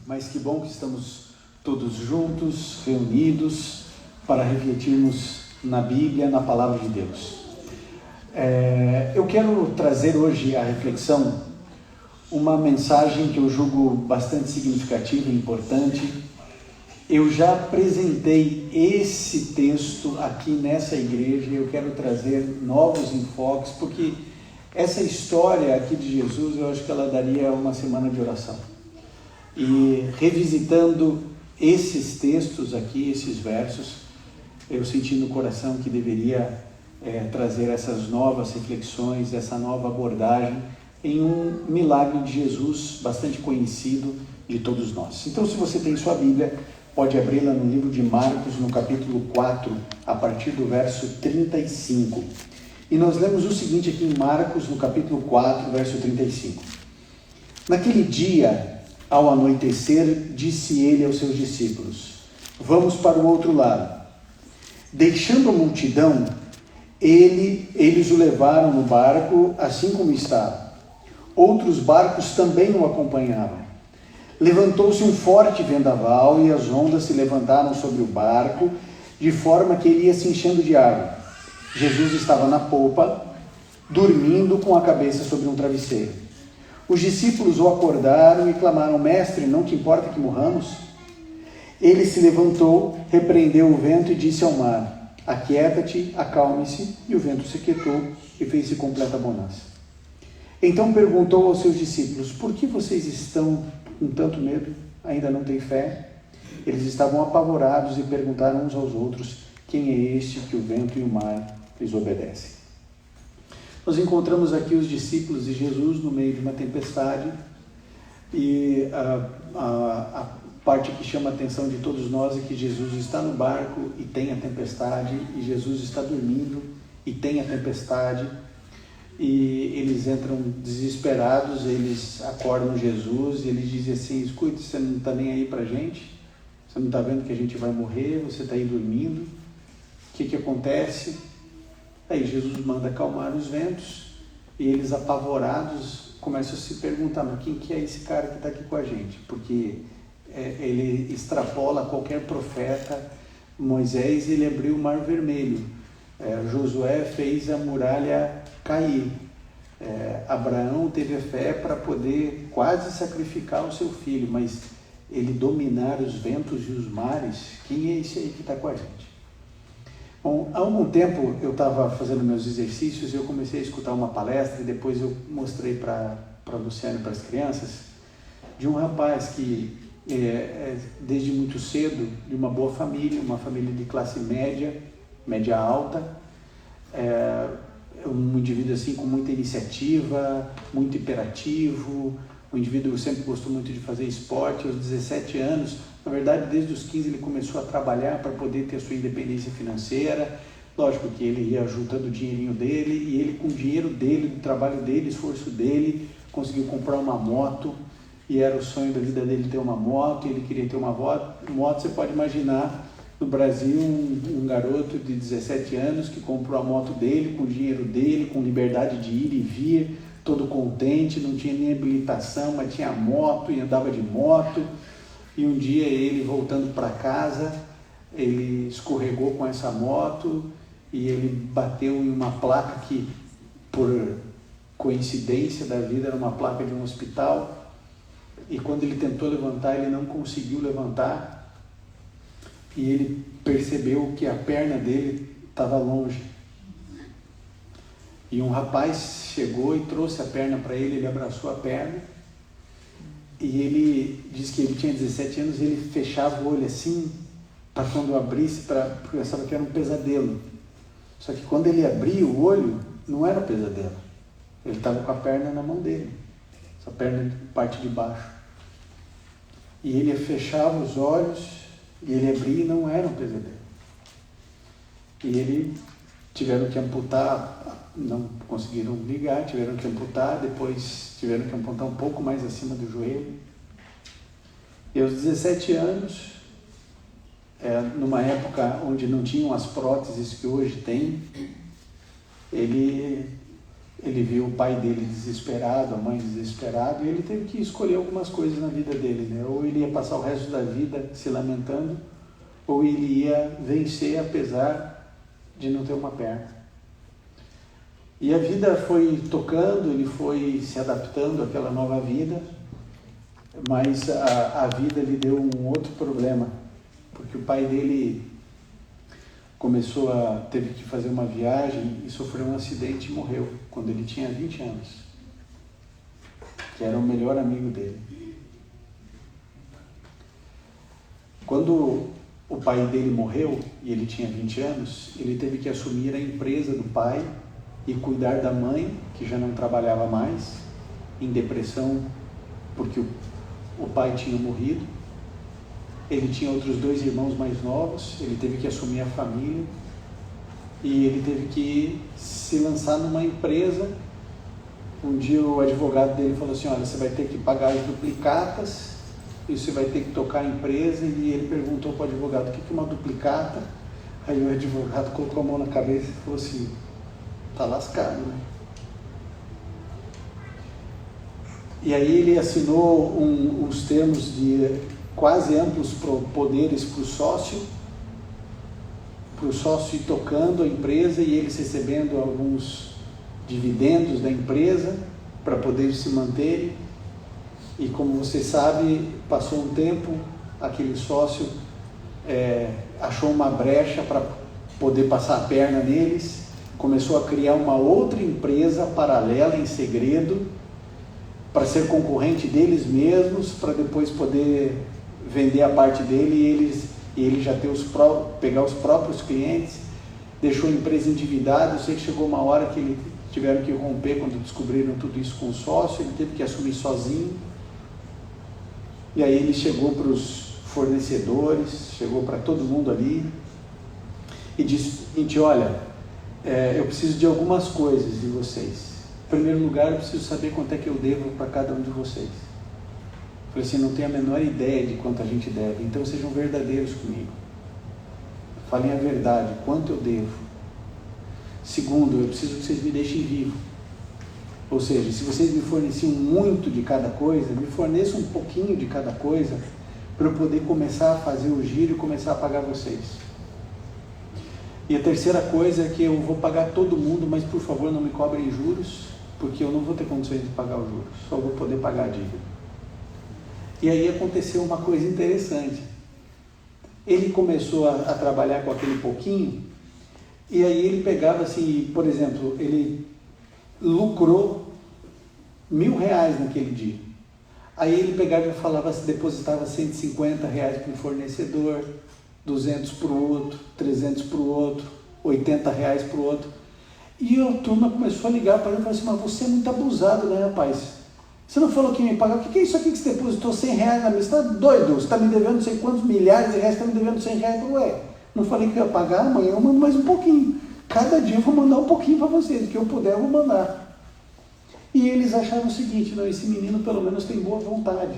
Mas que bom que estamos todos juntos, reunidos, para refletirmos na Bíblia, na Palavra de Deus. Eu quero trazer hoje à reflexão uma mensagem que eu julgo bastante significativa e importante. Eu já apresentei esse texto aqui nessa igreja e eu quero trazer novos enfoques, porque essa história aqui de Jesus, eu acho que ela daria uma semana de oração. E revisitando esses textos aqui, esses versos, eu senti no coração que deveria trazer essas novas reflexões, essa nova abordagem em um milagre de Jesus bastante conhecido de todos nós. Então, se você tem sua Bíblia, pode abri-la no livro de Marcos, no capítulo 4, a partir do verso 35. E nós lemos o seguinte aqui em Marcos, no capítulo 4, verso 35. Naquele dia, ao anoitecer, disse ele aos seus discípulos: vamos para o outro lado. Deixando a multidão, eles o levaram no barco, assim como estava. Outros barcos também o acompanhavam. Levantou-se um forte vendaval e as ondas se levantaram sobre o barco, de forma que ele ia se enchendo de água. Jesus estava na popa, dormindo com a cabeça sobre um travesseiro. Os discípulos o acordaram e clamaram: Mestre, não te importa que morramos? Ele se levantou, repreendeu o vento e disse ao mar: Aquieta-te, acalme-se. E o vento se quietou e fez-se completa bonança. Então perguntou aos seus discípulos: por que vocês estão com tanto medo? Ainda não têm fé? Eles estavam apavorados e perguntaram uns aos outros: quem é este que o vento e o mar lhes obedecem? Nós encontramos aqui os discípulos de Jesus no meio de uma tempestade, e a parte que chama a atenção de todos nós é que Jesus está no barco e tem a tempestade, e Jesus está dormindo e tem a tempestade, e eles entram desesperados, eles acordam Jesus e eles dizem assim: escute, você não está nem aí para a gente? Você não está vendo que a gente vai morrer? Você está aí dormindo? O que acontece? Aí Jesus manda acalmar os ventos e eles, apavorados, começam a se perguntar: mas quem que é esse cara que está aqui com a gente? Porque ele extrapola qualquer profeta. Moisés, ele abriu o mar vermelho, Josué fez a muralha cair, Abraão teve fé para poder quase sacrificar o seu filho, mas ele dominar os ventos e os mares, quem é esse aí que está com a gente? Bom, há algum tempo eu estava fazendo meus exercícios e eu comecei a escutar uma palestra, e depois eu mostrei para a Luciana e para as crianças, de um rapaz que desde muito cedo, de uma boa família, uma família de classe média, média alta, um indivíduo assim com muita iniciativa, muito hiperativo, um indivíduo que sempre gostou muito de fazer esporte. Aos 17 anos, na verdade desde os 15 ele começou a trabalhar para poder ter a sua independência financeira. Lógico que ele ia juntando o dinheirinho dele, e ele, com o dinheiro dele, do trabalho dele, esforço dele, conseguiu comprar uma moto, e era o sonho da vida dele ter uma moto, ele queria ter uma moto. Você pode imaginar, no Brasil, um garoto de 17 anos que comprou a moto dele, com o dinheiro dele, com liberdade de ir e vir, todo contente, não tinha nem habilitação, mas tinha moto e andava de moto. E um dia ele, voltando para casa, ele escorregou com essa moto e ele bateu em uma placa que, por coincidência da vida, era uma placa de um hospital. E quando ele tentou levantar, ele não conseguiu levantar, e ele percebeu que a perna dele estava longe. E um rapaz chegou e trouxe a perna para ele, ele abraçou a perna, e ele disse que ele tinha 17 anos, e ele fechava o olho assim, para quando abrisse, porque pensava que era um pesadelo. Só que quando ele abria o olho, não era pesadelo, ele estava com a perna na mão dele, essa perna de parte de baixo. E ele fechava os olhos, e ele abria, e não era um pesadelo. E ele tiveram que amputar, não conseguiram ligar, tiveram que amputar, depois tiveram que amputar um pouco mais acima do joelho. E aos 17 anos, numa época onde não tinham as próteses que hoje tem, ele ele viu o pai dele desesperado, a mãe desesperada, e ele teve que escolher algumas coisas na vida dele, né? Ou ele ia passar o resto da vida se lamentando, ou ele ia vencer apesar de não ter uma perna. E a vida foi tocando, ele foi se adaptando àquela nova vida, mas a vida lhe deu um outro problema, porque o pai dele teve que fazer uma viagem e sofreu um acidente e morreu quando ele tinha 20 anos, que era o melhor amigo dele. Quando o pai dele morreu e ele tinha 20 anos, ele teve que assumir a empresa do pai e cuidar da mãe, que já não trabalhava mais, em depressão, porque o pai tinha morrido. Ele tinha outros 2 irmãos mais novos, ele teve que assumir a família e ele teve que se lançar numa empresa. Um dia o advogado dele falou assim: olha, você vai ter que pagar as duplicatas e você vai ter que tocar a empresa. E ele perguntou para o advogado: o que é uma duplicata? Aí o advogado colocou a mão na cabeça e falou assim: tá lascado, né? E aí ele assinou uns termos de quase amplos poderes para o sócio ir tocando a empresa e eles recebendo alguns dividendos da empresa para poder se manter. E como você sabe, passou um tempo, aquele sócio achou uma brecha para poder passar a perna neles, começou a criar uma outra empresa paralela em segredo para ser concorrente deles mesmos, para depois poder vender a parte dele e ele já pegar os próprios clientes. Deixou a empresa endividada. Eu sei que chegou uma hora que eles tiveram que romper quando descobriram tudo isso com o sócio, ele teve que assumir sozinho. E aí ele chegou para os fornecedores, chegou para todo mundo ali e disse o seguinte: olha, eu preciso de algumas coisas de vocês. Em primeiro lugar, eu preciso saber quanto é que eu devo para cada um de vocês. Eu falei assim: não tenho a menor ideia de quanto a gente deve, então sejam verdadeiros comigo. Falem a verdade, quanto eu devo. Segundo, eu preciso que vocês me deixem vivo. Ou seja, se vocês me forneciam muito de cada coisa, me forneçam um pouquinho de cada coisa, para eu poder começar a fazer o giro e começar a pagar vocês. E a terceira coisa é que eu vou pagar todo mundo, mas por favor não me cobrem juros, porque eu não vou ter condições de pagar os juros, só vou poder pagar a dívida. E aí aconteceu uma coisa interessante. Ele começou a trabalhar com aquele pouquinho, e aí ele pegava assim, por exemplo, ele lucrou R$1.000 naquele dia. Aí ele pegava e falava, depositava R$150 para um fornecedor, 200 para o outro, 300 para o outro, R$80 para o outro. E a turma começou a ligar para ele e falou assim: mas você é muito abusado, né, rapaz? Você não falou que ia me pagar? O que é isso aqui que você depositou R$100 na mesa? Você está doido? Você está me devendo não sei quantos milhares de reais, você está me devendo R$100? Ué, não falei que eu ia pagar? Amanhã eu mando mais um pouquinho. Cada dia eu vou mandar um pouquinho para vocês, o que eu puder eu vou mandar. E eles acharam o seguinte: não, esse menino pelo menos tem boa vontade.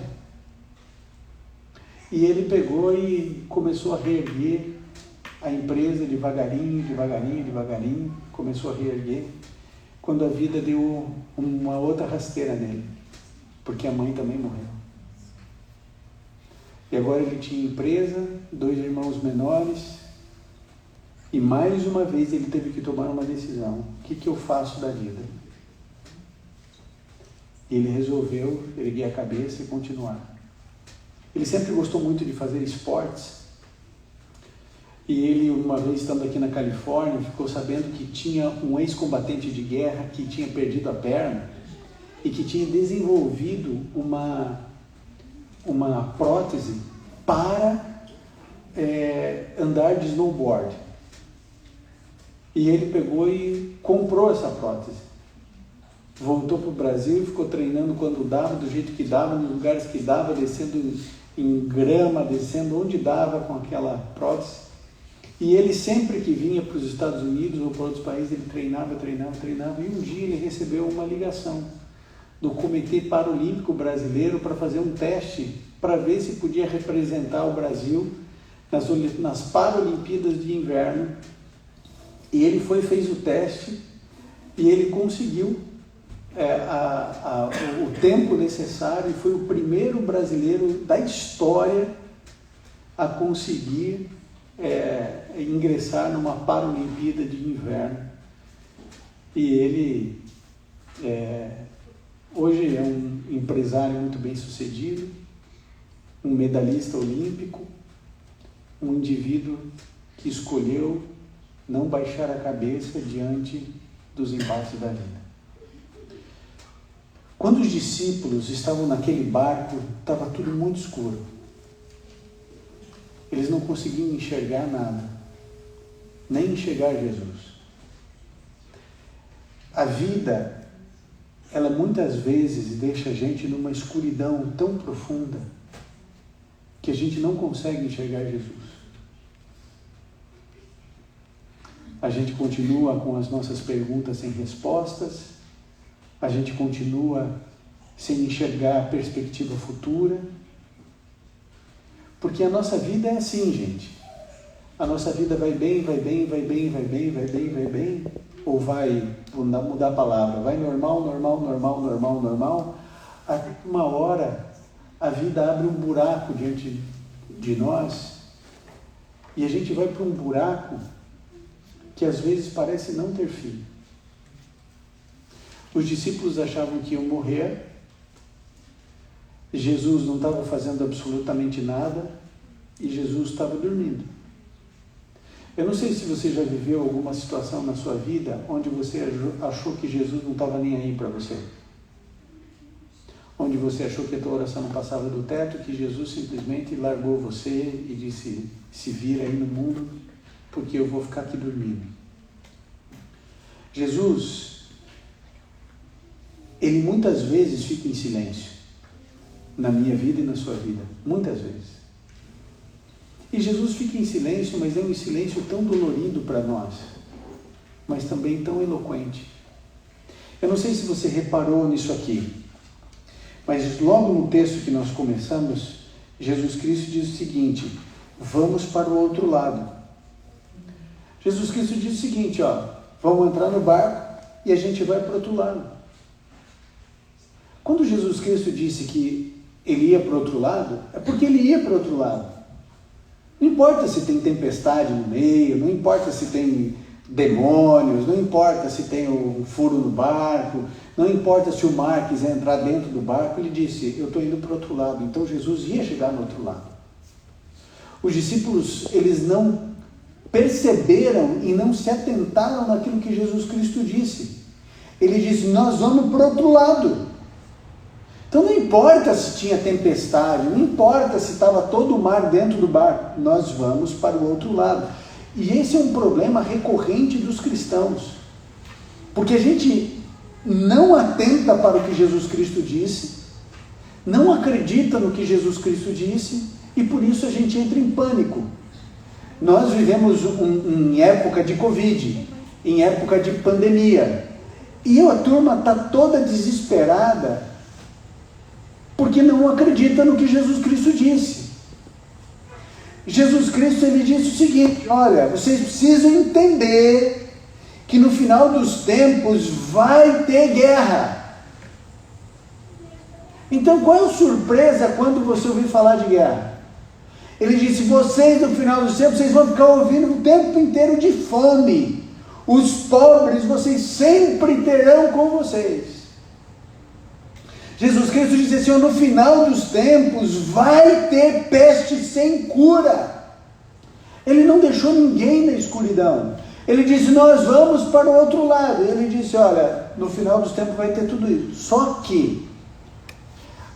E ele pegou e começou a reerguer a empresa devagarinho, devagarinho, devagarinho, começou a reerguer, quando a vida deu uma outra rasteira nele, porque a mãe também morreu. E agora ele tinha empresa, 2 irmãos menores, e mais uma vez ele teve que tomar uma decisão: o que eu faço da vida? E ele resolveu erguer a cabeça e continuar. Ele sempre gostou muito de fazer esportes, e ele, uma vez estando aqui na Califórnia, ficou sabendo que tinha um ex-combatente de guerra que tinha perdido a perna e que tinha desenvolvido uma prótese para andar de snowboard. E ele pegou e comprou essa prótese. Voltou para o Brasil e ficou treinando quando dava, do jeito que dava, nos lugares que dava, descendo em grama, descendo onde dava com aquela prótese. E ele sempre que vinha para os Estados Unidos ou para outros países, ele treinava. E um dia ele recebeu uma ligação do Comitê Paralímpico Brasileiro para fazer um teste para ver se podia representar o Brasil nas Paralimpíadas de Inverno. E ele fez o teste E ele conseguiu o tempo necessário e foi o primeiro brasileiro da história a conseguir ingressar numa Paralimpíada de inverno. E ele hoje é um empresário muito bem sucedido, um medalhista olímpico, um indivíduo que escolheu não baixar a cabeça diante dos embates da vida. Quando os discípulos estavam naquele barco, estava tudo muito escuro. Eles não conseguiam enxergar nada, nem enxergar Jesus. A vida, ela muitas vezes deixa a gente numa escuridão tão profunda que a gente não consegue enxergar Jesus. A gente continua com as nossas perguntas sem respostas, a gente continua sem enxergar a perspectiva futura, porque a nossa vida é assim, gente. A nossa vida vai bem, vai bem, vai bem, vai bem, vai bem, vai bem, ou vai, vou mudar a palavra, vai normal, normal, normal, normal, normal, até que uma hora a vida abre um buraco diante de nós e a gente vai para um buraco que às vezes parece não ter fim. Os discípulos achavam que iam morrer, Jesus não estava fazendo absolutamente nada e Jesus estava dormindo. Eu não sei se você já viveu alguma situação na sua vida onde você achou que Jesus não estava nem aí para você. Onde você achou que a tua oração não passava do teto, que Jesus simplesmente largou você e disse, se vira aí no mundo, porque eu vou ficar aqui dormindo. Jesus, ele muitas vezes fica em silêncio, na minha vida e na sua vida, muitas vezes. E Jesus fica em silêncio, mas é um silêncio tão dolorido para nós, mas também tão eloquente. Eu não sei se você reparou nisso aqui, mas logo no texto que nós começamos, Jesus Cristo diz o seguinte, vamos para o outro lado. Jesus Cristo diz o seguinte, vamos entrar no barco e a gente vai para o outro lado. Quando Jesus Cristo disse que ele ia para o outro lado, é porque ele ia para o outro lado. Não importa se tem tempestade no meio, não importa se tem demônios, não importa se tem um furo no barco, não importa se o mar quiser entrar dentro do barco, ele disse, eu estou indo para o outro lado. Então Jesus ia chegar no outro lado. Os discípulos, eles não perceberam e não se atentaram naquilo que Jesus Cristo disse. Ele disse, nós vamos para o outro lado. Então não importa se tinha tempestade, não importa se estava todo o mar dentro do barco, nós vamos para o outro lado. E esse é um problema recorrente dos cristãos, porque a gente não atenta para o que Jesus Cristo disse, não acredita no que Jesus Cristo disse, e por isso a gente entra em pânico. Nós vivemos em época de Covid, em época de pandemia, e a turma está toda desesperada, porque não acredita no que Jesus Cristo disse. Jesus Cristo, ele disse o seguinte, olha, vocês precisam entender que no final dos tempos vai ter guerra. Então qual é a surpresa quando você ouvir falar de guerra? Ele disse, vocês no final dos tempos, vocês vão ficar ouvindo o tempo inteiro de fome. Os pobres vocês sempre terão com vocês. Jesus Cristo disse assim, no final dos tempos vai ter peste sem cura. Ele não deixou ninguém na escuridão. Ele disse, nós vamos para o outro lado. Ele disse, olha, no final dos tempos vai ter tudo isso. Só que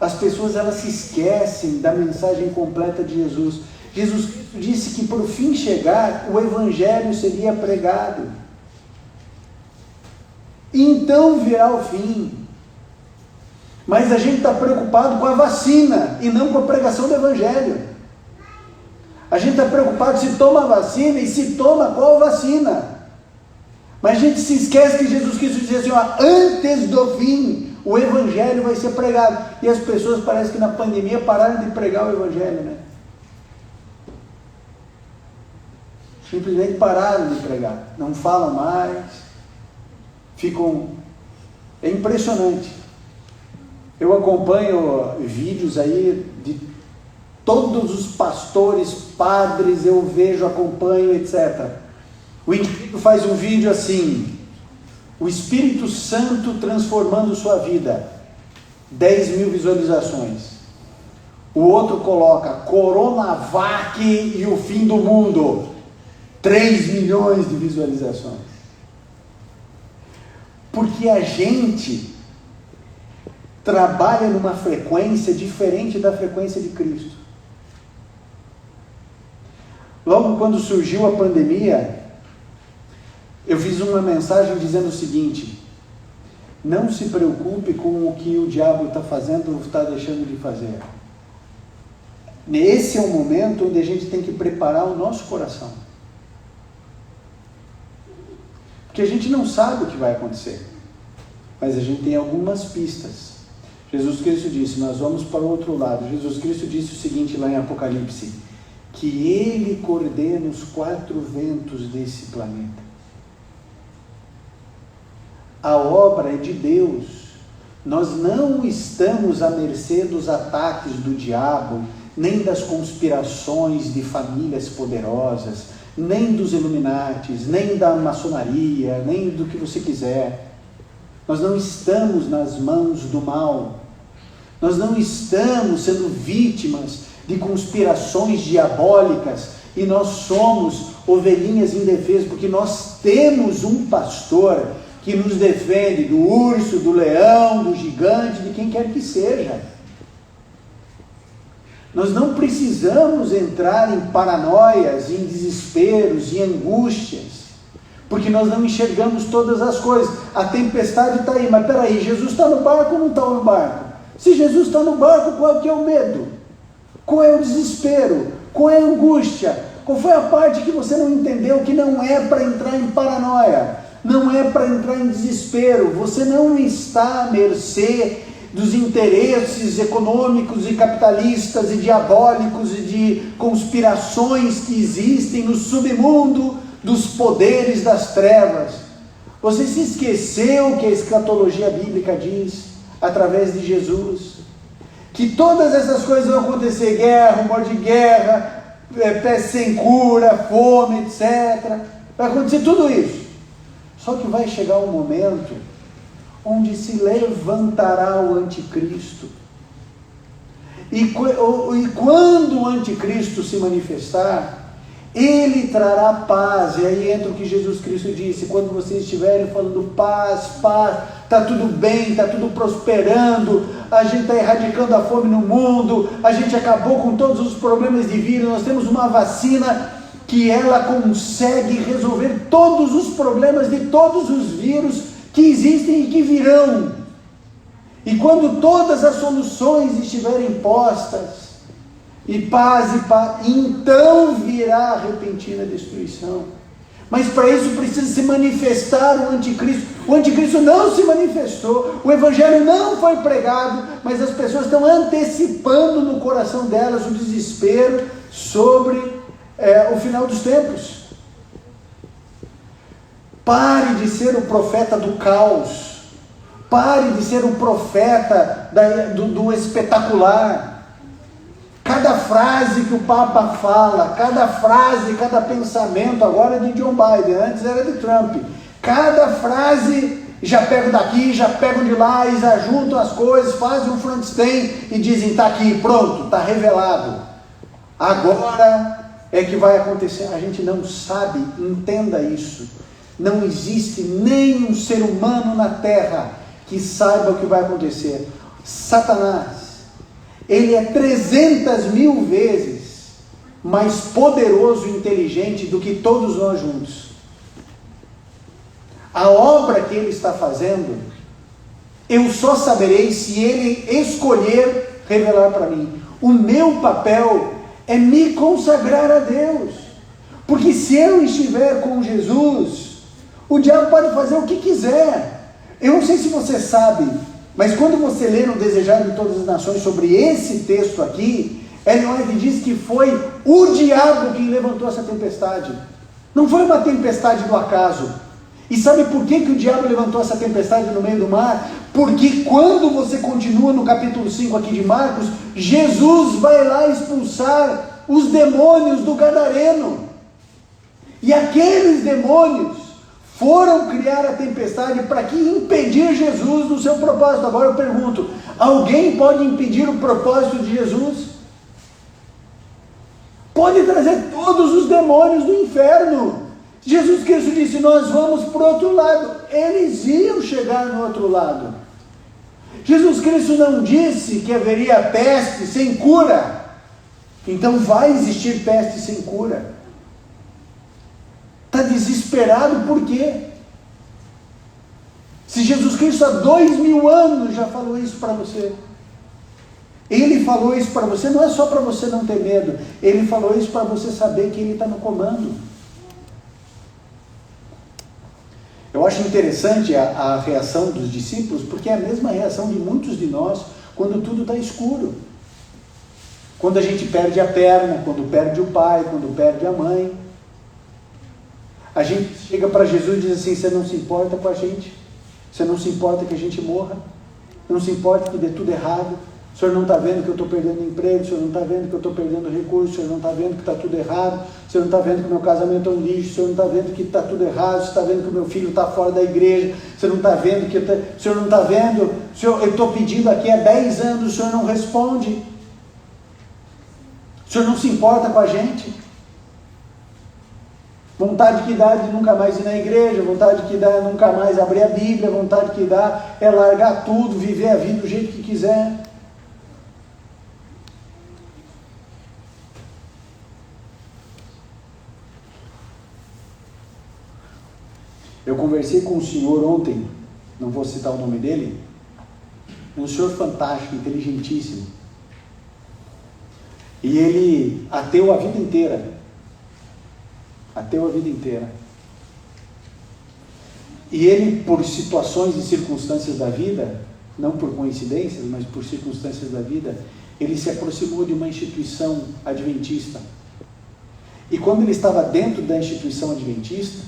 as pessoas, elas se esquecem da mensagem completa de Jesus. Jesus Cristo disse que por fim chegar, o evangelho seria pregado. E então virá o fim. Mas a gente está preocupado com a vacina e não com a pregação do evangelho. A gente está preocupado se toma a vacina e se toma qual vacina. Mas a gente se esquece que Jesus Cristo disse assim, antes do fim, o evangelho vai ser pregado. E as pessoas parecem que na pandemia pararam de pregar o evangelho, né? Simplesmente pararam de pregar. Não falam mais. É impressionante. Eu acompanho vídeos aí de todos os pastores, padres, eu vejo, acompanho, etc. O indivíduo faz um vídeo assim: o Espírito Santo transformando sua vida, 10 mil visualizações. O outro coloca Coronavac e o fim do mundo, 3 milhões de visualizações. Porque a gente trabalha numa frequência diferente da frequência de Cristo. Logo quando surgiu a pandemia, eu fiz uma mensagem dizendo o seguinte: não se preocupe com o que o diabo está fazendo ou está deixando de fazer. Esse é o momento onde a gente tem que preparar o nosso coração. Porque a gente não sabe o que vai acontecer, mas a gente tem algumas pistas. Jesus Cristo disse, nós vamos para o outro lado. Jesus Cristo disse o seguinte lá em Apocalipse: que Ele coordena os 4 ventos desse planeta. A obra é de Deus. Nós não estamos à mercê dos ataques do diabo, nem das conspirações de famílias poderosas, nem dos Illuminatis, nem da maçonaria, nem do que você quiser. Nós não estamos nas mãos do mal. Nós não estamos sendo vítimas de conspirações diabólicas, e nós somos ovelhinhas indefesas, porque nós temos um pastor que nos defende do urso, do leão, do gigante, de quem quer que seja. Nós não precisamos entrar em paranoias, em desesperos, em angústias, porque nós não enxergamos todas as coisas. A tempestade está aí, mas peraí, Jesus está no barco ou não está no barco? Se Jesus está no barco, qual que é o medo? Qual é o desespero? Qual é a angústia? Qual foi a parte que você não entendeu, que não é para entrar em paranoia? Não é para entrar em desespero. Você não está à mercê dos interesses econômicos e capitalistas e diabólicos e de conspirações que existem no submundo dos poderes das trevas. Você se esqueceu que a escatologia bíblica diz, através de Jesus, que todas essas coisas vão acontecer: guerra, rumor de guerra, peste sem cura, fome, etc. Vai acontecer tudo isso. Só que vai chegar um momento onde se levantará o anticristo. E quando o anticristo se manifestar, ele trará paz. E aí entra o que Jesus Cristo disse: quando vocês estiverem falando paz, paz, está tudo bem, está tudo prosperando, a gente está erradicando a fome no mundo, a gente acabou com todos os problemas de vida, nós temos uma vacina que ela consegue resolver todos os problemas de todos os vírus que existem e que virão. E quando todas as soluções estiverem postas, e paz, então virá a repentina destruição. Mas para isso precisa se manifestar o anticristo. O anticristo não se manifestou, o evangelho não foi pregado, mas as pessoas estão antecipando no coração delas o desespero sobre o final dos tempos. Pare de ser o profeta do caos. Pare de ser o profeta do espetacular. Cada frase que o Papa fala, cada frase, cada pensamento, agora é de John Biden, antes era de Trump. Cada frase, já pegam daqui, já pegam de lá, e já juntam as coisas, fazem um Frankenstein e dizem: está aqui, pronto, está revelado. Agora é que vai acontecer. A gente não sabe, entenda isso. Não existe nenhum ser humano na terra que saiba o que vai acontecer. Satanás, ele é 300.000 vezes mais poderoso e inteligente do que todos nós juntos. A obra que ele está fazendo, eu só saberei se ele escolher revelar para mim. O meu papel é me consagrar a Deus, porque se eu estiver com Jesus, o diabo pode fazer o que quiser. Eu não sei se você sabe, mas quando você lê no Desejado de Todas as Nações sobre esse texto aqui, Ellen White diz que foi o diabo quem levantou essa tempestade. Não foi uma tempestade do acaso. E sabe por que o diabo levantou essa tempestade no meio do mar? Porque quando você continua no capítulo 5 aqui de Marcos, Jesus vai lá expulsar os demônios do Gadareno. E aqueles demônios foram criar a tempestade para que impedir Jesus do seu propósito. Agora eu pergunto, alguém pode impedir o propósito de Jesus? Pode trazer todos os demônios do inferno. Jesus Cristo disse, nós vamos para o outro lado. Eles iam chegar no outro lado. Jesus Cristo não disse que haveria peste sem cura. Então vai existir peste sem cura. Está desesperado por quê? Se Jesus Cristo há 2000 anos já falou isso para você. Ele falou isso para você, não é só para você não ter medo. Ele falou isso para você saber que Ele está no comando. Eu acho interessante a reação dos discípulos, porque é a mesma reação de muitos de nós quando tudo está escuro. Quando a gente perde a perna, quando perde o pai, quando perde a mãe. A gente chega para Jesus e diz assim, você não se importa com a gente? Você não se importa que a gente morra? Não se importa que dê tudo errado? O senhor não está vendo que eu estou perdendo emprego? O senhor não está vendo que eu estou perdendo recursos? O senhor não está vendo que está tudo errado? O senhor não está vendo que o meu casamento é um lixo? O senhor não está vendo que está tudo errado? O senhor está vendo que o meu filho está fora da igreja? O senhor não está vendo que... O senhor não está vendo? Eu estou pedindo aqui há 10 anos, o senhor não responde? O senhor não se importa com a gente? Vontade que dá de nunca mais ir na igreja, vontade que dá de nunca mais abrir a Bíblia, vontade que dá é largar tudo, viver a vida do jeito que quiser. Eu conversei com um senhor ontem, não vou citar o nome dele, um senhor fantástico, inteligentíssimo. E ele ateu a vida inteira. Ateu a vida inteira. E ele, por situações e circunstâncias da vida, não por coincidências, mas por circunstâncias da vida, ele se aproximou de uma instituição adventista. E quando ele estava dentro da instituição adventista,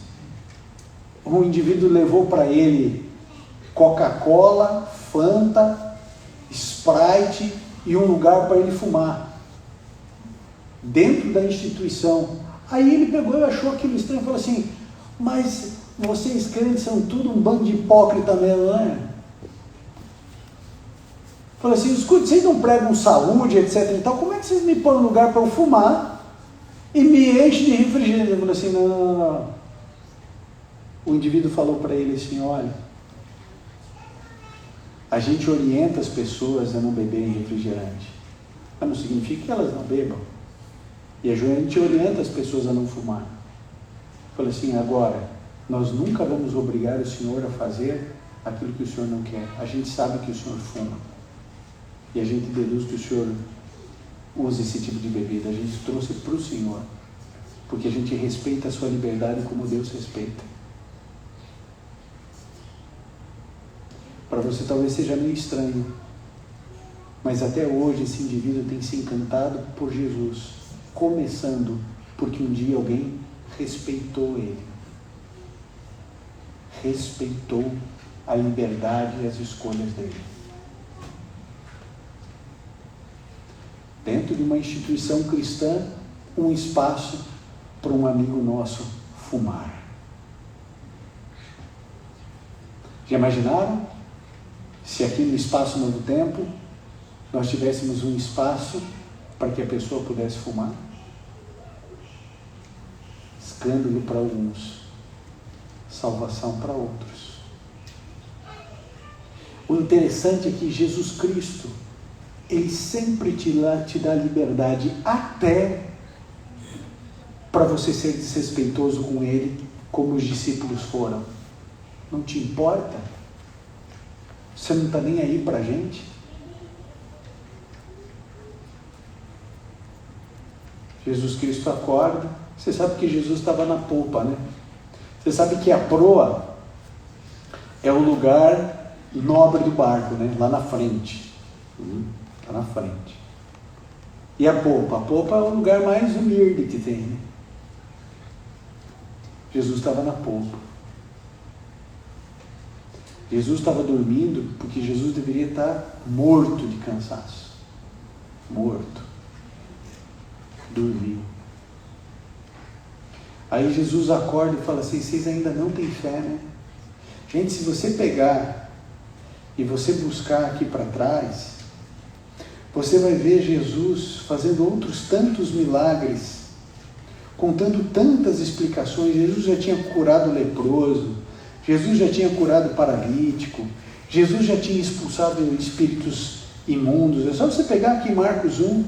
um indivíduo levou para ele Coca-Cola, Fanta, Sprite e um lugar para ele fumar. Dentro da instituição. Aí ele pegou e achou aquilo estranho e falou assim, mas vocês crentes são tudo um bando de hipócrita mesmo, não é? Falou assim, escute, vocês não pregam saúde, etc e tal, como é que vocês me põem um lugar para eu fumar e me enchem de refrigerante? Ele falou assim, não. O indivíduo falou para ele assim, olha, a gente orienta as pessoas a não beberem refrigerante, mas não significa que elas não bebam. E a gente orienta as pessoas a não fumar. Falei assim, agora, nós nunca vamos obrigar o senhor a fazer aquilo que o senhor não quer. A gente sabe que o senhor fuma. E a gente deduz que o senhor usa esse tipo de bebida. A gente trouxe para o senhor. Porque a gente respeita a sua liberdade como Deus respeita. Para você talvez seja meio estranho. Mas até hoje esse indivíduo tem se encantado por Jesus. Começando porque um dia alguém respeitou ele. Respeitou a liberdade e as escolhas dele. Dentro de uma instituição cristã, um espaço para um amigo nosso fumar. Já imaginaram? Se aqui no Espaço Novo Tempo, nós tivéssemos um espaço para que a pessoa pudesse fumar? Escândalo para alguns, salvação para outros. O interessante é que Jesus Cristo, Ele sempre te dá liberdade, até para você ser desrespeitoso com Ele, como os discípulos foram. Não te importa? Você não está nem aí para a gente? Jesus Cristo acorda. Você sabe que Jesus estava na popa, né? Você sabe que a proa é o lugar nobre do barco, né? Lá na frente. Lá na frente. E a popa? A popa é o lugar mais humilde que tem, né? Jesus estava na popa. Jesus estava dormindo porque Jesus deveria estar morto de cansaço. Morto. Dormiu. Aí Jesus acorda e fala assim: vocês ainda não têm fé, né? Gente, se você pegar e você buscar aqui para trás, você vai ver Jesus fazendo outros tantos milagres, contando tantas explicações. Jesus já tinha curado o leproso, Jesus já tinha curado o paralítico, Jesus já tinha expulsado espíritos imundos. É só você pegar aqui Marcos 1,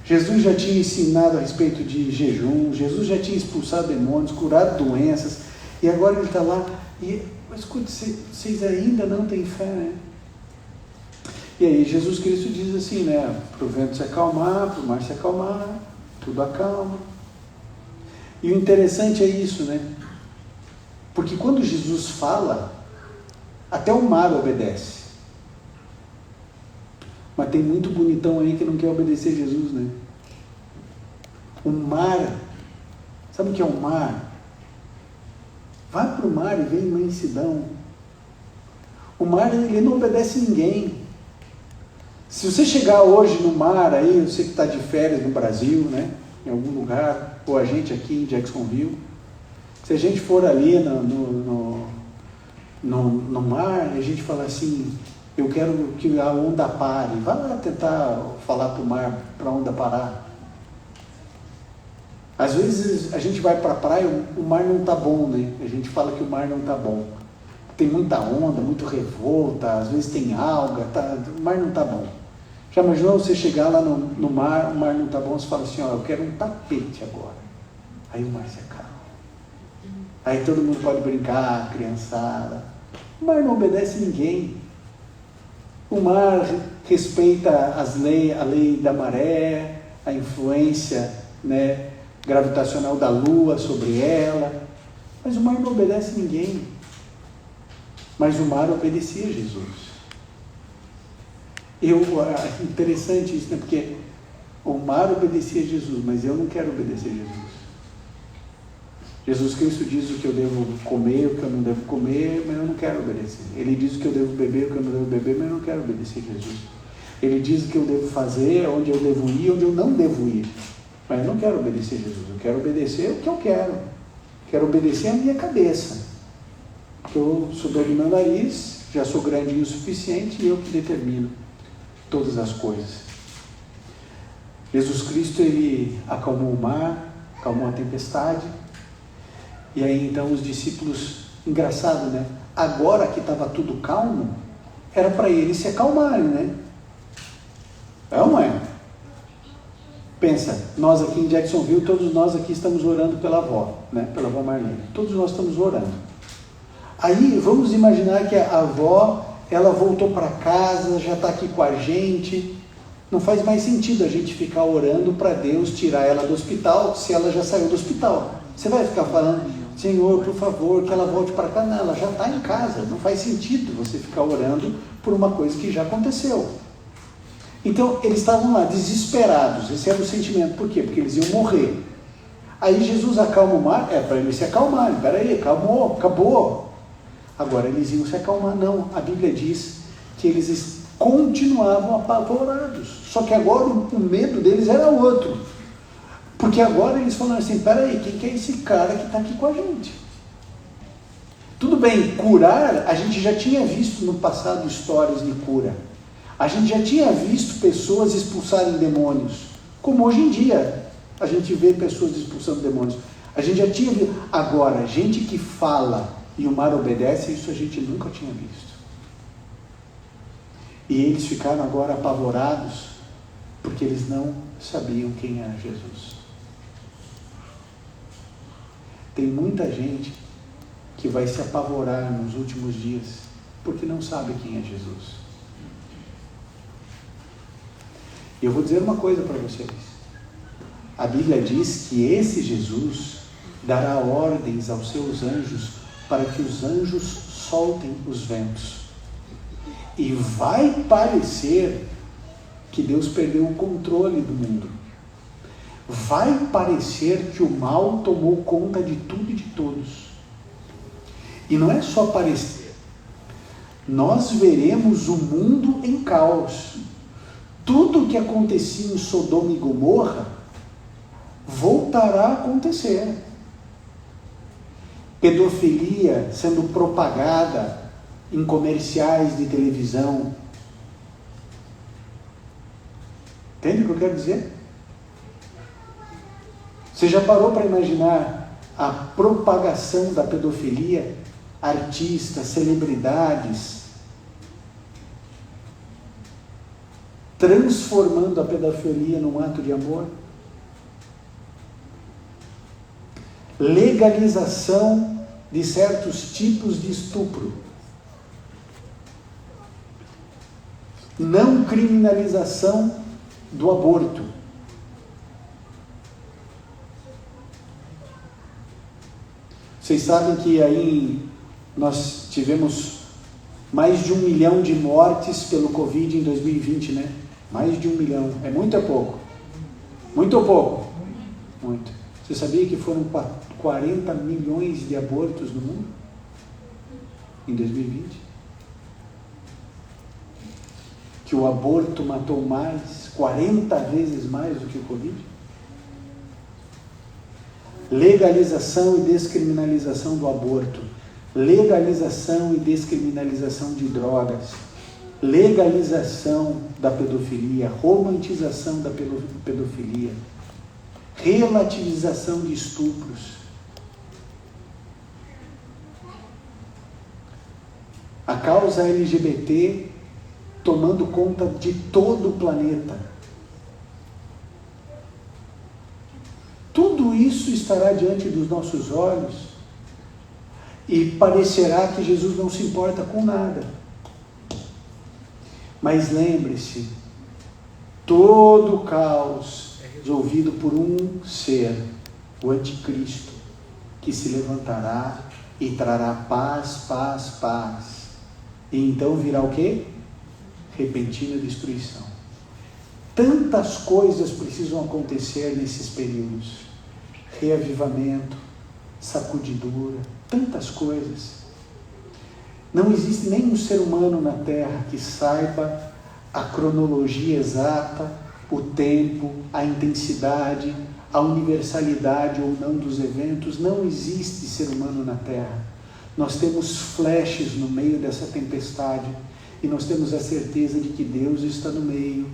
Jesus já tinha ensinado a respeito de jejum, Jesus já tinha expulsado demônios, curado doenças, e agora ele está lá, mas escute, vocês ainda não têm fé, né? E aí Jesus Cristo diz assim, né, para o vento se acalmar, para o mar se acalmar, tudo acalma. E o interessante é isso, né? Porque quando Jesus fala, até o mar obedece. Mas tem muito bonitão aí que não quer obedecer Jesus, né? O mar, sabe o que é o mar? Vai para o mar e vê imensidão. O mar, ele não obedece ninguém. Se você chegar hoje no mar aí, você que está de férias no Brasil, né? Em algum lugar, ou a gente aqui em Jacksonville, se a gente for ali no mar, a gente fala assim: eu quero que a onda pare. Vai lá tentar falar para o mar, para a onda parar. Às vezes a gente vai para a praia, o mar não está bom, né? A gente fala que o mar não está bom. Tem muita onda, muito revolta, às vezes tem alga, o mar não está bom. Já imaginou você chegar lá no mar, o mar não está bom, você fala assim: ó, eu quero um tapete agora. Aí o mar se acalma. Aí todo mundo pode brincar, criançada. O mar não obedece ninguém. O mar respeita a lei da maré, a influência, né, gravitacional da lua sobre ela, mas o mar não obedece ninguém. Mas o mar obedecia a Jesus. É interessante isso, né? Porque o mar obedecia a Jesus, mas eu não quero obedecer a Jesus. Jesus Cristo diz o que eu devo comer, o que eu não devo comer, mas eu não quero obedecer. Ele diz o que eu devo beber, o que eu não devo beber, mas eu não quero obedecer a Jesus. Ele diz o que eu devo fazer, onde eu devo ir, onde eu não devo ir. Mas eu não quero obedecer a Jesus. Eu quero obedecer o que eu quero. Quero obedecer a minha cabeça. Porque eu sou dono do meu nariz, já sou grandinho o suficiente e eu que determino todas as coisas. Jesus Cristo, ele acalmou o mar, acalmou a tempestade. E aí então os discípulos, engraçado, né? Agora que estava tudo calmo, era para eles se acalmarem, né? É ou não é? Pensa, nós aqui em Jacksonville, todos nós aqui estamos orando pela avó, né? Pela avó Marlene. Todos nós estamos orando. Aí vamos imaginar que a avó, ela voltou para casa, já está aqui com a gente. Não faz mais sentido a gente ficar orando para Deus tirar ela do hospital, se ela já saiu do hospital. Você vai ficar falando: Senhor, por favor, que ela volte para cá. Não, ela já está em casa. Não faz sentido você ficar orando por uma coisa que já aconteceu. Então, eles estavam lá, desesperados. Esse era o sentimento. Por quê? Porque eles iam morrer. Aí Jesus acalma o mar, para eles se acalmarem. Peraí, acalmou, acabou. Agora, eles iam se acalmar. Não, a Bíblia diz que eles continuavam apavorados. Só que agora o medo deles era outro. Porque agora eles falaram assim: peraí, quem que é esse cara que está aqui com a gente? Tudo bem, curar, a gente já tinha visto no passado histórias de cura. A gente já tinha visto pessoas expulsarem demônios. Como hoje em dia a gente vê pessoas expulsando demônios. A gente já tinha visto. Agora, gente que fala e o mar obedece, isso a gente nunca tinha visto. E eles ficaram agora apavorados, porque eles não sabiam quem era Jesus. Tem muita gente que vai se apavorar nos últimos dias, porque não sabe quem é Jesus. Eu vou dizer uma coisa para vocês. A Bíblia diz que esse Jesus dará ordens aos seus anjos para que os anjos soltem os ventos. E vai parecer que Deus perdeu o controle do mundo. Vai parecer que o mal tomou conta de tudo e de todos. E não é só parecer. nós veremos o mundo em caos. Tudo o que acontecia em Sodoma e Gomorra voltará a acontecer. Pedofilia sendo propagada em comerciais de televisão. Entende o que eu quero dizer? Você já parou para imaginar a propagação da pedofilia? Artistas, celebridades, transformando a pedofilia num ato de amor. Legalização de certos tipos de estupro. Não criminalização do aborto. Vocês sabem que aí nós tivemos mais de 1 milhão de mortes pelo Covid em 2020, né? Mais de 1 milhão. É muito ou pouco? Muito ou pouco? Muito. Você sabia que foram 40 milhões de abortos no mundo? Em 2020? Que o aborto matou mais, 40 vezes mais do que o Covid? Legalização e descriminalização do aborto. Legalização e descriminalização de drogas. Legalização da pedofilia. Romantização da pedofilia. Relativização de estupros. A causa LGBT tomando conta de todo o planeta. Tudo isso estará diante dos nossos olhos e parecerá que Jesus não se importa com nada. Mas lembre-se, todo o caos é resolvido por um ser, o anticristo, que se levantará e trará paz, paz, paz. E então virá o quê? Repentina destruição. Tantas coisas precisam acontecer nesses períodos. Reavivamento, sacudidura, tantas coisas. Não existe nenhum ser humano na Terra que saiba a cronologia exata, o tempo, a intensidade, a universalidade ou não dos eventos. Não existe ser humano na Terra. Nós temos flashes no meio dessa tempestade e nós temos a certeza de que Deus está no meio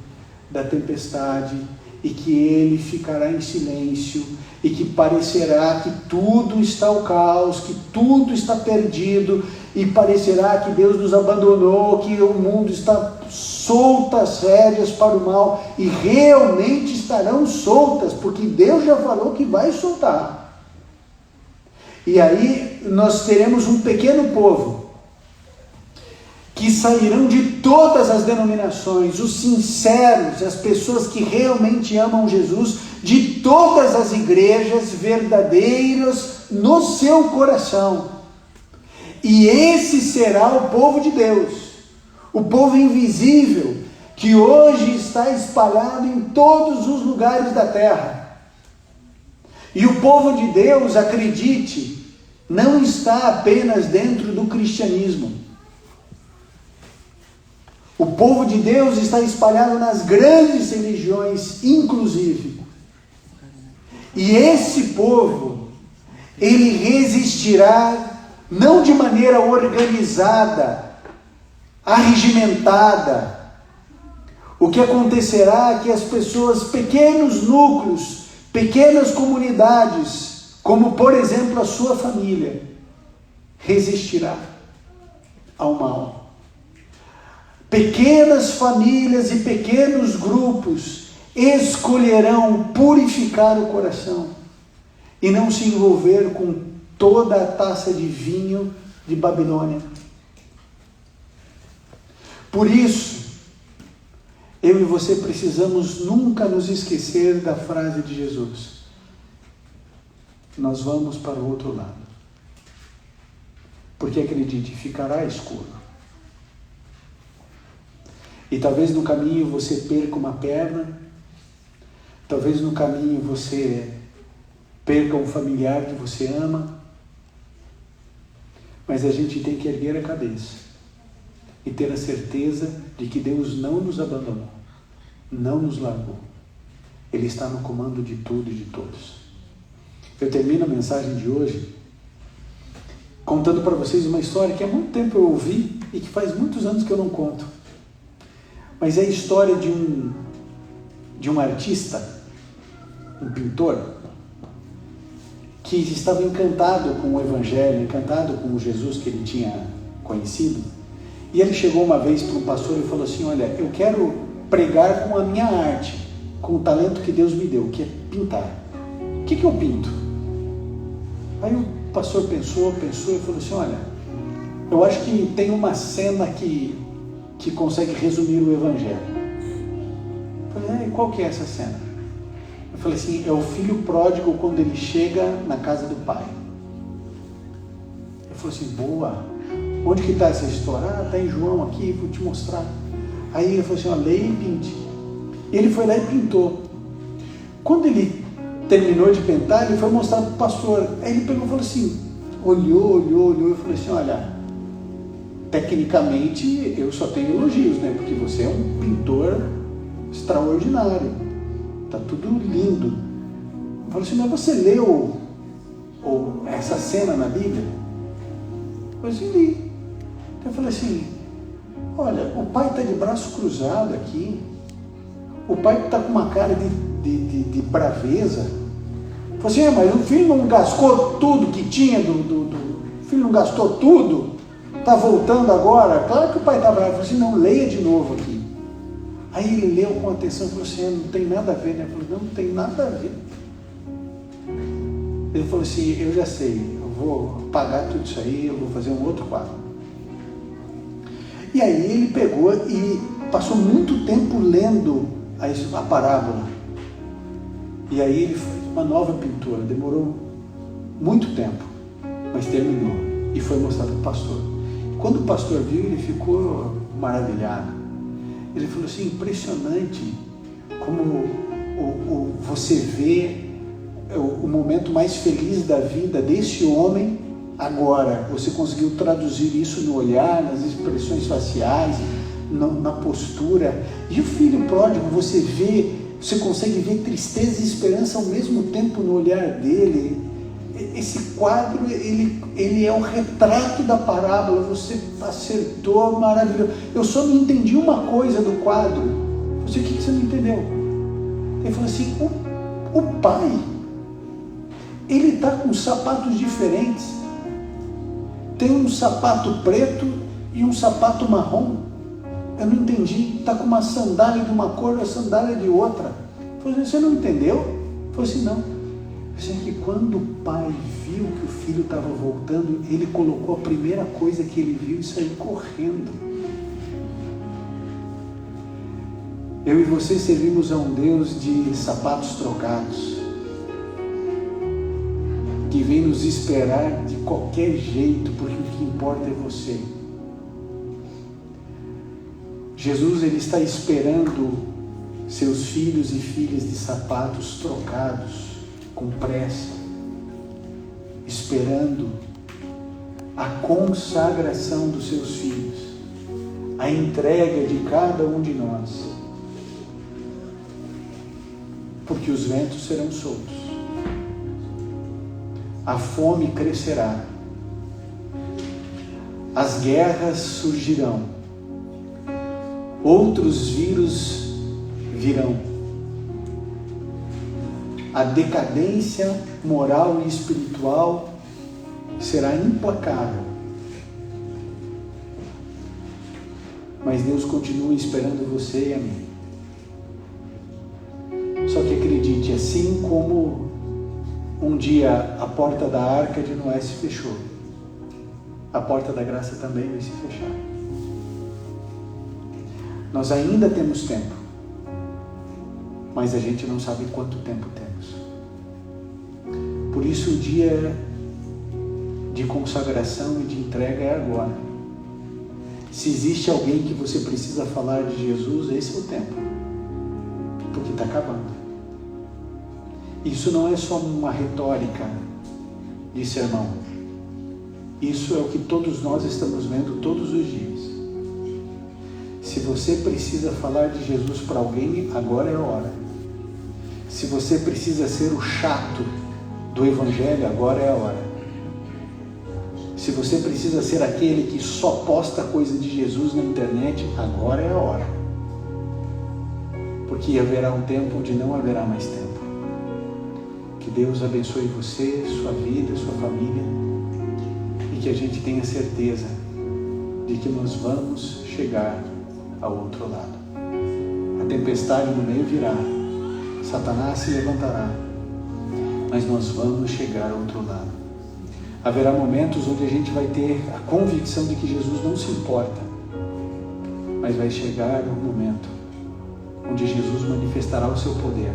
da tempestade e que Ele ficará em silêncio e que parecerá que tudo está ao caos, que tudo está perdido e parecerá que Deus nos abandonou, que o mundo está soltas rédeas para o mal, e realmente estarão soltas, porque Deus já falou que vai soltar. E aí nós teremos um pequeno povo que sairão de todas as denominações, os sinceros, as pessoas que realmente amam Jesus, de todas as igrejas verdadeiras no seu coração. E esse será o povo de Deus, o povo invisível, que hoje está espalhado em todos os lugares da terra. E o povo de Deus, acredite, não está apenas dentro do cristianismo. O povo de Deus está espalhado nas grandes religiões, inclusive. E esse povo, ele resistirá não de maneira organizada, arregimentada. O que acontecerá é que as pessoas, pequenos núcleos, pequenas comunidades, como por exemplo a sua família, resistirá ao mal. Pequenas famílias e pequenos grupos escolherão purificar o coração e não se envolver com toda a taça de vinho de Babilônia. Por isso, eu e você precisamos nunca nos esquecer da frase de Jesus: nós vamos para o outro lado. Porque acredite, ficará escuro. E talvez no caminho você perca uma perna, talvez no caminho você perca um familiar que você ama, mas a gente tem que erguer a cabeça e ter a certeza de que Deus não nos abandonou, não nos largou. Ele está no comando de tudo e de todos. Eu termino a mensagem de hoje contando para vocês uma história que há muito tempo eu ouvi e que faz muitos anos que eu não conto. Mas é a história de um artista, um pintor, que estava encantado com o Evangelho, encantado com o Jesus que ele tinha conhecido. E ele chegou uma vez para um pastor e falou assim: olha, eu quero pregar com a minha arte, com o talento que Deus me deu, que é pintar. O que eu pinto? Aí o pastor pensou e falou assim: olha, eu acho que tem uma cena que consegue resumir o Evangelho. Eu falei: qual que é essa cena? Eu falei assim: é o filho pródigo quando ele chega na casa do pai. Ele falou assim: boa. Onde que está essa história? Está em João aqui, vou te mostrar. Aí ele falou assim: leia e pinte. Ele foi lá e pintou. Quando ele terminou de pintar, ele foi mostrar para o pastor. Aí ele pegou e falou assim, olhou e falou assim: olha, tecnicamente eu só tenho elogios, né? Porque você é um pintor extraordinário. Está tudo lindo. Ele falou assim: mas você leu essa cena na Bíblia? Eu falei assim: li. Eu falei assim: olha, o pai está de braço cruzado aqui, o pai está com uma cara de braveza. Eu falei assim: mas o filho não gastou tudo que tinha, o filho não gastou tudo, está voltando agora, claro que o pai está bravo. Eu falei assim: não, leia de novo aqui. Aí ele leu com atenção e falou assim: não tem nada a ver, né? Eu falei: não tem nada a ver. Ele falou assim: eu já sei, eu vou apagar tudo isso aí, eu vou fazer um outro quadro. E aí ele pegou e passou muito tempo lendo a parábola. E aí ele fez uma nova pintura, demorou muito tempo, mas terminou. E foi mostrar para o pastor. Quando o pastor viu, ele ficou maravilhado. Ele falou assim: impressionante como você vê o momento mais feliz da vida desse homem. Agora, você conseguiu traduzir isso no olhar, nas expressões faciais, na postura. E o filho pródigo, você consegue ver tristeza e esperança ao mesmo tempo no olhar dele. Esse quadro, ele é o retrato da parábola. Você acertou, maravilhoso. Eu só não entendi uma coisa do quadro. Eu falei: o que você não entendeu? Ele falou assim: o pai, ele está com sapatos diferentes. Tem um sapato preto e um sapato marrom. Eu não entendi. Está com uma sandália de uma cor e a sandália de outra. Eu falei: você não entendeu? Eu falei assim: não. Eu sei que quando o pai viu que o filho estava voltando, ele colocou a primeira coisa que ele viu e saiu correndo. Eu e você servimos a um Deus de sapatos trocados, que vem nos esperar de qualquer jeito, porque o que importa é você. Jesus, ele está esperando seus filhos e filhas de sapatos trocados, com pressa, esperando a consagração dos seus filhos, a entrega de cada um de nós, porque os ventos serão soltos, a fome crescerá, as guerras surgirão, outros vírus virão, a decadência moral e espiritual será implacável, mas Deus continua esperando você e a mim. Só que acredite, assim como um dia a porta da arca de Noé se fechou, a porta da graça também vai se fechar. Nós ainda temos tempo, mas a gente não sabe quanto tempo temos. Por isso o dia de consagração e de entrega é agora. Se existe alguém que você precisa falar de Jesus, esse é o tempo, porque está acabando. Isso não é só uma retórica de sermão. Isso é o que todos nós estamos vendo todos os dias. Se você precisa falar de Jesus para alguém, agora é a hora. Se você precisa ser o chato do Evangelho, agora é a hora. Se você precisa ser aquele que só posta coisa de Jesus na internet, agora é a hora. Porque haverá um tempo onde não haverá mais tempo. Que Deus abençoe você, sua vida, sua família, e que a gente tenha certeza de que nós vamos chegar ao outro lado. A tempestade no meio virá, Satanás se levantará, mas nós vamos chegar ao outro lado. Haverá momentos onde a gente vai ter a convicção de que Jesus não se importa, mas vai chegar um momento onde Jesus manifestará o seu poder,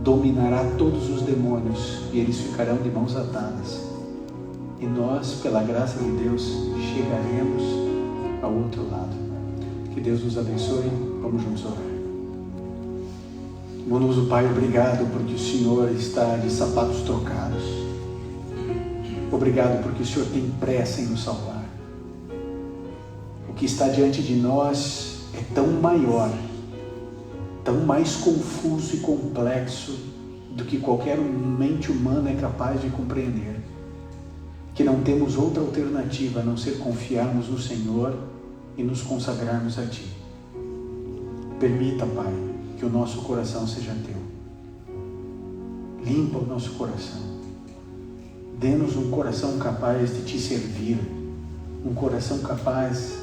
dominará todos os demônios e eles ficarão de mãos atadas. E nós, pela graça de Deus, chegaremos ao outro lado. Que Deus nos abençoe. Vamos juntos orar. Bondoso Pai, obrigado porque o Senhor está de sapatos trocados. Obrigado porque o Senhor tem pressa em nos salvar. O que está diante de nós é tão maior, tão mais confuso e complexo do que qualquer mente humana é capaz de compreender, que não temos outra alternativa a não ser confiarmos no Senhor e nos consagrarmos a Ti. Permita, Pai, que o nosso coração seja Teu. Limpa o nosso coração. Dê-nos um coração capaz de Te servir, um coração capaz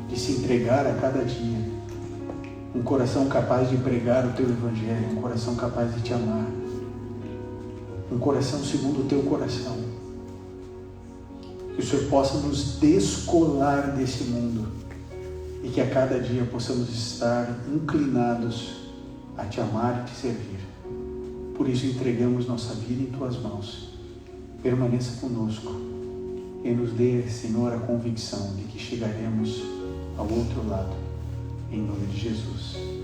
de se entregar a cada dia, um coração capaz de pregar o Teu Evangelho, um coração capaz de Te amar, um coração segundo o Teu coração. Que o Senhor possa nos descolar desse mundo e que a cada dia possamos estar inclinados a Te amar e Te servir. Por isso entregamos nossa vida em Tuas mãos. Permaneça conosco e nos dê, Senhor, a convicção de que chegaremos ao outro lado. Em nome de Jesus.